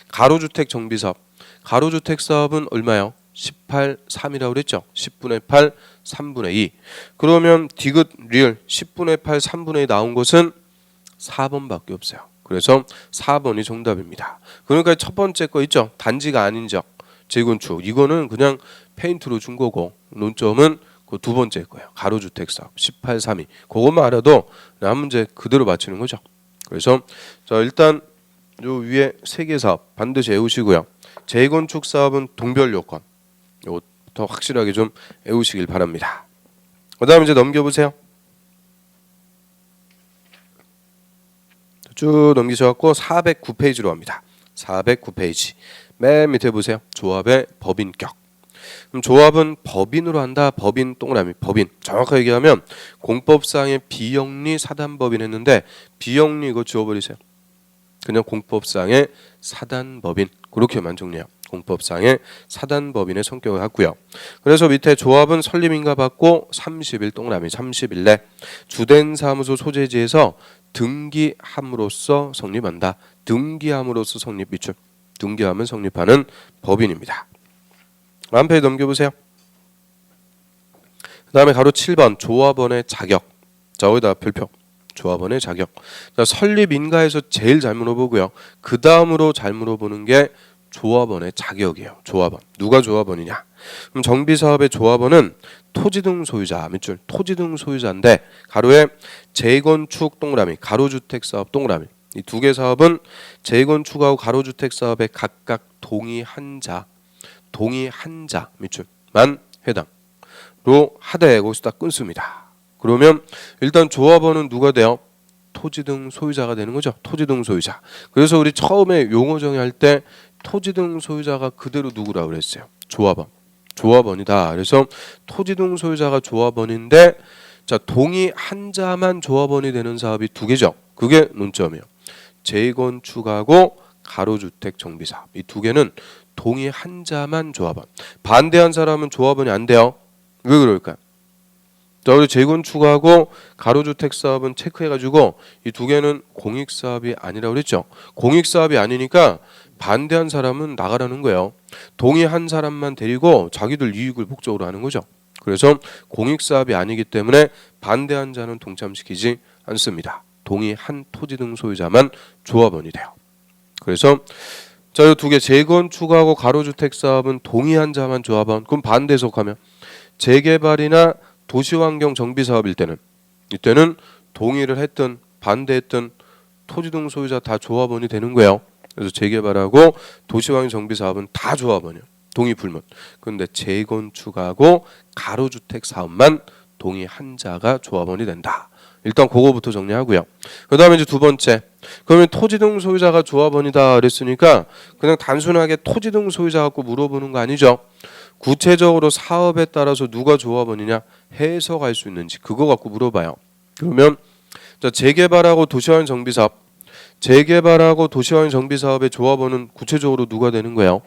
가로주택 정비사업. 가로주택 사업은 얼마요? 18, 3이라고 그랬죠. 10분의 8, 3분의 2. 그러면 디귿 리얼 10분의 8, 3분의 2 나온 것은 4번밖에 없어요. 그래서 4번이 정답입니다. 그러니까 첫 번째 거 있죠. 단지가 아닌 지역 재건축. 이거는 그냥 페인트로 준 거고 논점은 그 그 두 번째 거예요. 가로주택 사업 1832. 그것만 알아도 한 문제 그대로 맞추는 거죠. 그래서 자 일단 요 위에 세 개 사업 반드시 외우시고요. 재건축 사업은 동별 요건. 요것부터 확실하게 좀 외우시길 바랍니다. 그다음 이제 넘겨보세요. 쭉 넘기셔갖고 409페이지로 갑니다. 409페이지 맨 밑에 보세요. 조합의 법인격. 그럼 조합은 법인으로 한다. 법인 동그라미 법인. 정확하게 얘기하면 공법상의 비영리 사단법인 했는데 비영리 이거 지워버리세요. 그냥 공법상의 사단법인 그렇게만 정리해요. 공법상의 사단법인의 성격을 갖고요. 그래서 밑에 조합은 설립인가 받고 30일 동그라미 30일 내 주된 사무소 소재지에서 등기함으로써 성립한다. 등기함으로써 성립 밑줄. 등기하면 성립하는 법인입니다. 한 페이지 넘겨보세요. 그 다음에 가로 7번 조합원의 자격. 자 여기다 별표. 조합원의 자격. 자, 설립인가에서 제일 잘 물어보고요. 그 다음으로 잘 물어보는 게 조합원의 자격이에요. 조합원. 누가 조합원이냐. 그럼 정비사업의 조합원은 토지등 소유자 밑줄 토지등 소유자인데 가로에 재건축 동그라미 가로주택사업 동그라미 이 두 개 사업은 재건축하고 가로주택 사업에 각각 동의한 자 밑줄만 해당로 하되 거기서 딱 끊습니다. 그러면 일단 조합원은 누가 돼요? 토지등 소유자가 되는 거죠. 토지등 소유자. 그래서 우리 처음에 용어 정의할 때 토지등 소유자가 그대로 누구라고 그랬어요? 조합원이다. 그래서 토지등 소유자가 조합원인데 자 동의한 자만 조합원이 되는 사업이 두 개죠. 그게 논점이에요. 재건축하고 가로주택 정비사업 이 두 개는 동의한 자만 조합원. 반대한 사람은 조합원이 안 돼요. 왜 그럴까요? 자, 우리 재건축하고 가로주택 사업은 체크해가지고 이 두 개는 공익사업이 아니라고 그랬죠. 공익사업이 아니니까 반대한 사람은 나가라는 거예요. 동의한 사람만 데리고 자기들 이익을 목적으로 하는 거죠. 그래서 공익사업이 아니기 때문에 반대한 자는 동참시키지 않습니다. 동의한 토지 등 소유자만 조합원이 돼요. 그래서 자, 이 두 개 재건축하고 가로주택 사업은 동의한 자만 조합원. 그럼 반대 해석하면 재개발이나 도시환경 정비 사업일 때는 이때는 동의를 했든 반대했든 토지 등 소유자 다 조합원이 되는 거예요. 그래서 재개발하고 도시환경 정비 사업은 다 조합원이에요. 동의 불문. 그런데 재건축하고 가로주택 사업만 동의한 자가 조합원이 된다. 일단 그거부터 정리하고요. 그 다음에 이제 두 번째. 그러면 토지 등 소유자가 조합원이다 그랬으니까 그냥 단순하게 토지 등 소유자 갖고 물어보는 거 아니죠. 구체적으로 사업에 따라서 누가 조합원이냐 해석할 수 있는지 그거 갖고 물어봐요. 그러면 자, 재개발하고 도시환경 정비사업 재개발하고 도시환경 정비사업의 조합원은 구체적으로 누가 되는 거예요?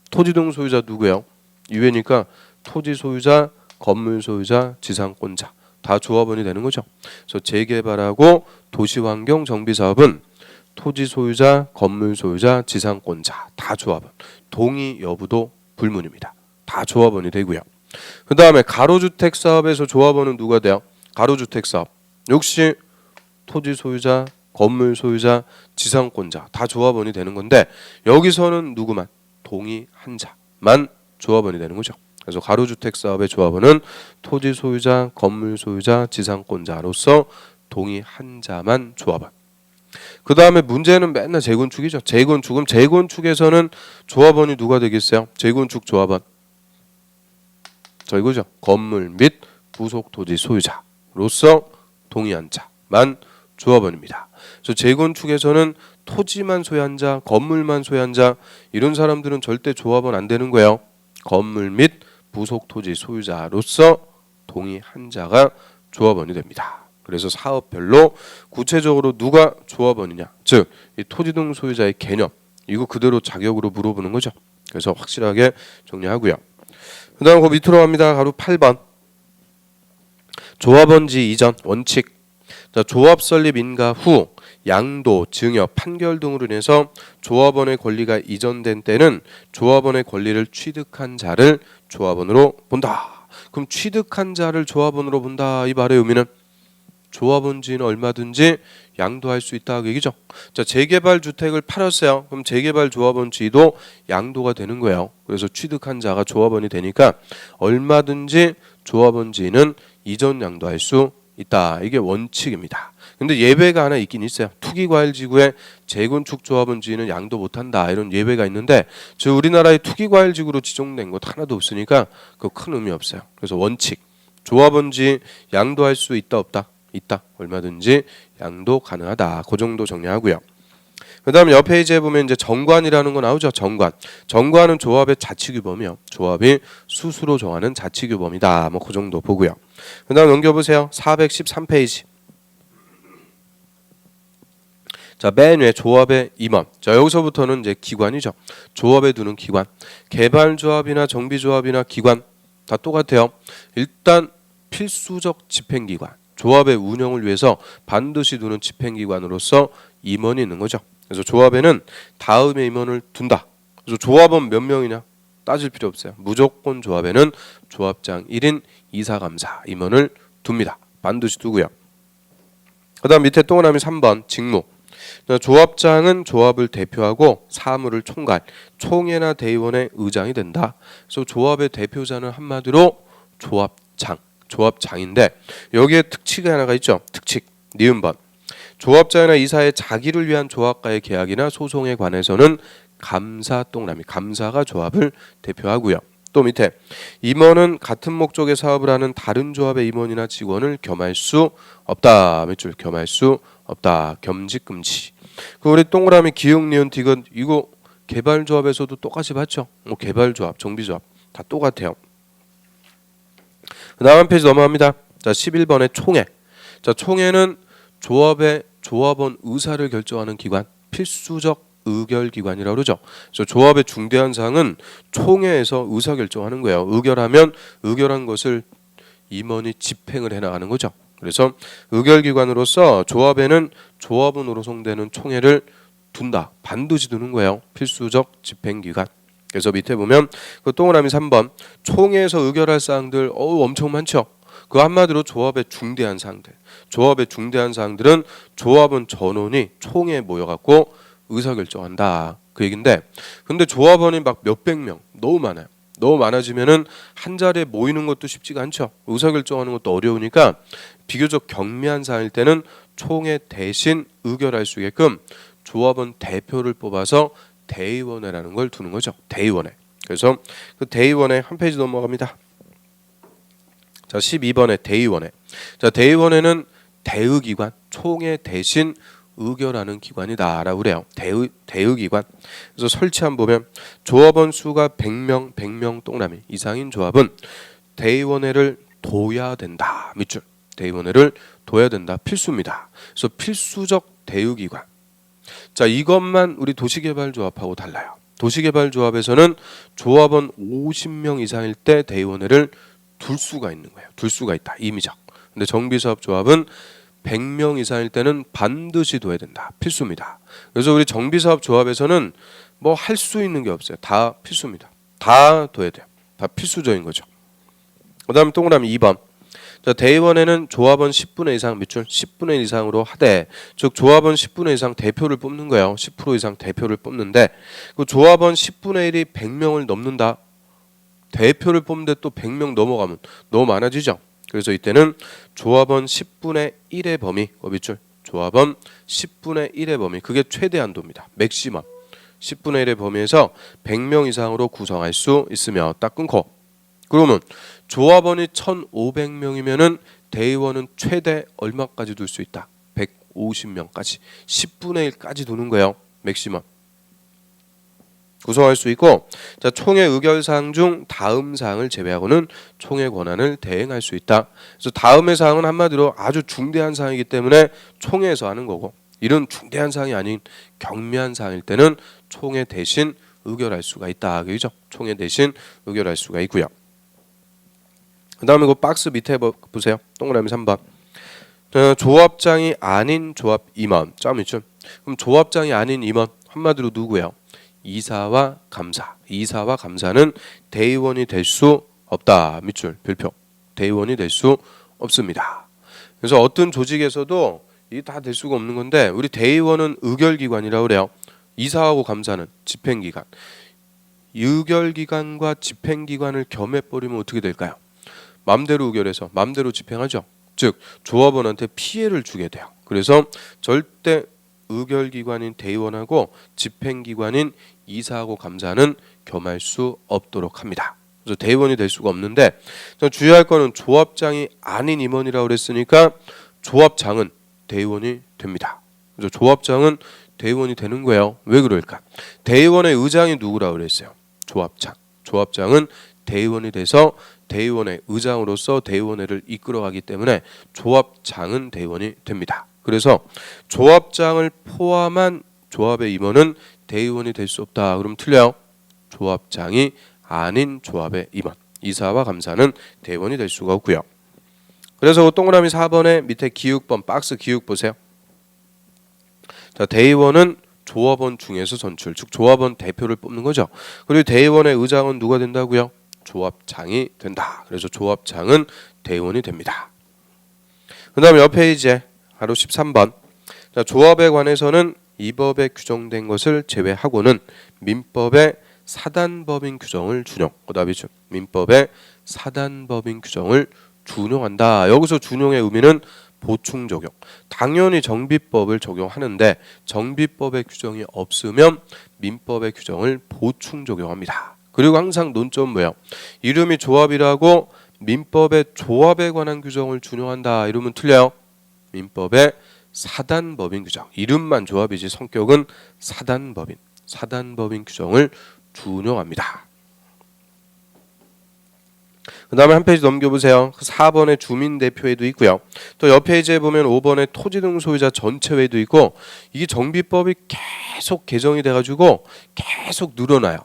토지 등 소유자 누구예요? 이외니까 토지 소유자, 건물 소유자, 지상권자 다 조합원이 되는 거죠. 그래서 재개발하고 도시환경 정비사업은 토지 소유자, 건물 소유자, 지상권자 다 조합원. 동의 여부도 불문입니다. 다 조합원이 되고요. 그 다음에 가로주택 사업에서 조합원은 누가 돼요? 가로주택 사업 역시 토지 소유자, 건물 소유자, 지상권자 다 조합원이 되는 건데 여기서는 누구만? 동의한 자만 조합원이 되는 거죠. 그래서 가로주택 사업의 조합원은 토지 소유자, 건물 소유자, 지상권자로서 동의한 자만 조합원. 그 다음에 문제는 맨날 재건축이죠. 재건축은 재건축에서는 조합원이 누가 되겠어요? 재건축 조합원. 저 이거죠. 건물 및 부속 토지 소유자로서 동의한 자만 조합원입니다. 그래서 재건축에서는 토지만 소유한 자, 건물만 소유한 자 이런 사람들은 절대 조합원 안 되는 거예요. 건물 및 부속 토지 소유자로서 동의한 자가 조합원이 됩니다. 그래서 사업별로 구체적으로 누가 조합원이냐, 즉 이 토지 등 소유자의 개념 이거 그대로 자격으로 물어보는 거죠. 그래서 확실하게 정리하고요. 그 다음 그 밑으로 갑니다. 가로 8번 조합원지 이전 원칙. 자, 조합 설립 인가 후 양도, 증여, 판결 등으로 인해서 조합원의 권리가 이전된 때는 조합원의 권리를 취득한 자를 조합원으로 본다. 그럼 취득한 자를 조합원으로 본다 이 말의 의미는 조합원지는 얼마든지 양도할 수 있다 그 얘기죠. 자, 재개발 주택을 팔았어요. 그럼 재개발 조합원지도 양도가 되는 거예요. 그래서 취득한 자가 조합원이 되니까 얼마든지 조합원지는 이전 양도할 수 있다. 이게 원칙입니다. 근데 예외가 하나 있긴 있어요. 투기과일지구에 재건축 조합원지는 양도 못한다 이런 예외가 있는데 저 우리나라의 투기과일지구로 지정된 것 하나도 없으니까 그 큰 의미 없어요. 그래서 원칙 조합원지 양도할 수 있다 없다? 있다. 얼마든지 양도 가능하다. 그 정도 정리하고요. 그다음에 옆 페이지에 보면 이제 정관이라는 거 나오죠. 정관. 정관은 조합의 자치규범이요. 조합이 스스로 정하는 자치규범이다. 뭐 그 정도 보고요. 그다음 넘겨보세요. 413페이지. 자, 맨 위에 조합의 임원. 자, 여기서부터는 이제 기관이죠. 조합에 두는 기관. 개발조합이나 정비조합이나 기관 다 똑같아요. 일단 필수적 집행기관. 조합의 운영을 위해서 반드시 두는 집행기관으로서 임원이 있는 거죠. 그래서 조합에는 다음의 임원을 둔다. 그래서 조합원 몇 명이냐 따질 필요 없어요. 무조건 조합에는 조합장 1인 이사감사 임원을 둡니다. 반드시 두고요. 그 다음 밑에 동그라미 3번 직무. 조합장은 조합을 대표하고 사무를 총괄, 총회나 대의원의 의장이 된다. 그래서 조합의 대표자는 한마디로 조합장인데 여기에 특칙이 하나가 있죠. 특칙, 니은번. 조합장이나 이사의 자기를 위한 조합과의 계약이나 소송에 관해서는 감사 동그라미, 감사가 조합을 대표하고요. 또 밑에 임원은 같은 목적의 사업을 하는 다른 조합의 임원이나 직원을 겸할 수 없다. 밑줄 겸할 수 없다. 겸직 금지. 그 우리 동그라미 기역 니은 디귿 이거 개발조합에서도 똑같이 봤죠. 뭐 개발조합, 정비조합 다 똑같아요. 다음 페이지 넘어갑니다. 자, 11번의 총회. 자, 총회는 조합의 조합원 의사를 결정하는 기관, 필수적 의결기관이라고 그러죠. 그래서 조합의 중대한 사항은 총회에서 의사결정하는 거예요. 의결한 것을 임원이 집행을 해나가는 거죠. 그래서 의결기관으로서 조합에는 조합원으로 송되는 총회를 둔다. 반드시 두는 거예요. 필수적 집행기관. 그래서 밑에 보면 그 동그라미 3번 총회에서 의결할 사항들 엄청 많죠. 그 한마디로 조합의 중대한 사항들. 조합의 중대한 사항들은 조합원 전원이 총회에 모여갖고 의사결정한다. 그 얘긴데 근데 조합원이 막 몇백 명 너무 많아요. 너무 많아지면은 한 자리에 모이는 것도 쉽지가 않죠. 의사결정하는 것도 어려우니까 비교적 경미한 사안일 때는 총회 대신 의결할 수 있게끔 조합원 대표를 뽑아서 대의원회라는 걸 두는 거죠. 대의원회. 그래서 그 대의원회 한 페이지 넘어갑니다. 자, 12번에 대의원회. 자, 대의원회는 대의기관, 총회 대신 의결하는 기관이다라고 그래요. 대의기관. 그래서 설치한 보면 조합원 수가 100명 동그라미 이상인 조합은 대의원회를 둬야 된다. 밑줄. 대의원회를 둬야 된다. 필수입니다. 그래서 필수적 대의기관. 자, 이것만 우리 도시개발조합하고 달라요. 도시개발조합에서는 조합원 50명 이상일 때 대의원회를 둘 수가 있는 거예요. 둘 수가 있다. 임의적. 근데 정비사업조합은 100명 이상일 때는 반드시 둬야 된다. 필수입니다. 그래서 우리 정비사업조합에서는 뭐 할 수 있는 게 없어요. 다 필수입니다. 다 둬야 돼요. 다 필수적인 거죠. 그 다음에 동그라미 2번. 자, 대의원회는 조합원 10분의 이상 밑줄 10분의 1 이상으로 하되 즉 조합원 10분의 이상 대표를 뽑는 거예요. 10% 이상 대표를 뽑는데 그 조합원 10분의 1이 100명을 넘는다. 대표를 뽑는데 또 100명 넘어가면 너무 많아지죠. 그래서 이때는 조합원 10분의 1의 범위 밑줄 조합원 10분의 1의 범위 그게 최대 한도입니다. 맥시멈 10분의 1의 범위에서 100명 이상으로 구성할 수 있으며 딱 끊고 그러면 조합원이 1,500명이면은 대의원은 최대 얼마까지 둘 수 있다? 150명까지 10분의 1까지 두는 거예요. 맥시멈 구성할 수 있고 자, 총회 의결 사항 중 다음 사항을 제외하고는 총회 권한을 대행할 수 있다. 그래서 다음의 사항은 한마디로 아주 중대한 사항이기 때문에 총회에서 하는 거고 이런 중대한 사항이 아닌 경미한 사항일 때는 총회 대신 의결할 수가 있다. 그죠? 총회 대신 의결할 수가 있고요. 그 다음에 그 박스 밑에 보세요. 동그라미 3번. 조합장이 아닌 조합 임원. 점 있죠? 그럼 조합장이 아닌 임원 한마디로 누구예요? 이사와 감사. 이사와 감사는 대의원이 될 수 없다. 밑줄 별표. 대의원이 될 수 없습니다. 그래서 어떤 조직에서도 이게 다 될 수가 없는 건데 우리 대의원은 의결기관이라고 그래요. 이사하고 감사는 집행기관. 의결기관과 집행기관을 겸해버리면 어떻게 될까요? 맘대로 의결해서 맘대로 집행하죠. 즉 조합원한테 피해를 주게 돼요. 그래서 절대 의결기관인 대의원하고 집행기관인 이사하고 감사는 겸할 수 없도록 합니다. 그래서 대의원이 될 수가 없는데 주의할 거는 조합장이 아닌 임원이라고 그랬으니까 조합장은 대의원이 됩니다. 그래서 조합장은 대의원이 되는 거예요. 왜 그럴까? 대의원의 의장이 누구라고 그랬어요? 조합장. 조합장은 대의원이 돼서 대의원의 의장으로서 대의원회를 이끌어가기 때문에 조합장은 대의원이 됩니다. 그래서 조합장을 포함한 조합의 임원은 대의원이 될 수 없다. 그럼 틀려요. 조합장이 아닌 조합의 임원, 이사와 감사는 대의원이 될 수가 없고요. 그래서 동그라미 4번에 밑에 기육번 박스 기육 보세요. 자, 대의원은 조합원 중에서 선출, 즉 조합원 대표를 뽑는 거죠. 그리고 대의원의 의장은 누가 된다고요? 조합장이 된다. 그래서 조합장은 대의원이 됩니다. 그 다음에 옆 페이지에 바로 13번. 자, 조합에 관해서는 이 법에 규정된 것을 제외하고는 민법의 사단법인 규정을 준용. 그 다음이죠. 민법의 사단법인 규정을 준용한다. 여기서 준용의 의미는 보충 적용. 당연히 정비법을 적용하는데 정비법의 규정이 없으면 민법의 규정을 보충 적용합니다. 그리고 항상 논점 뭐예요? 이름이 조합이라고 민법의 조합에 관한 규정을 준용한다. 이러면 틀려요. 민법의 사단법인 규정. 이름만 조합이지 성격은 사단법인. 사단법인 규정을 준용합니다. 그 다음에 한 페이지 넘겨보세요. 4번에 주민대표회도 있고요. 또 옆 페이지에 보면 5번에 토지 등 소유자 전체회도 있고 이게 정비법이 계속 개정이 돼가지고 계속 늘어나요.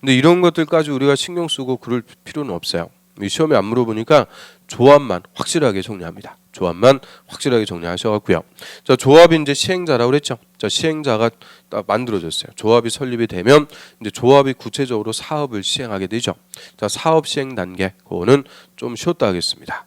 근데 이런 것들까지 우리가 신경 쓰고 그럴 필요는 없어요. 시험에 안 물어보니까 조합만 확실하게 정리합니다. 조합만 확실하게 정리하셔갖고요. 자, 조합이 이제 시행자라고 그랬죠. 자, 시행자가 딱 만들어졌어요. 조합이 설립이 되면 이제 조합이 구체적으로 사업을 시행하게 되죠. 자, 사업 시행 단계 그거는 좀 쉬었다 하겠습니다.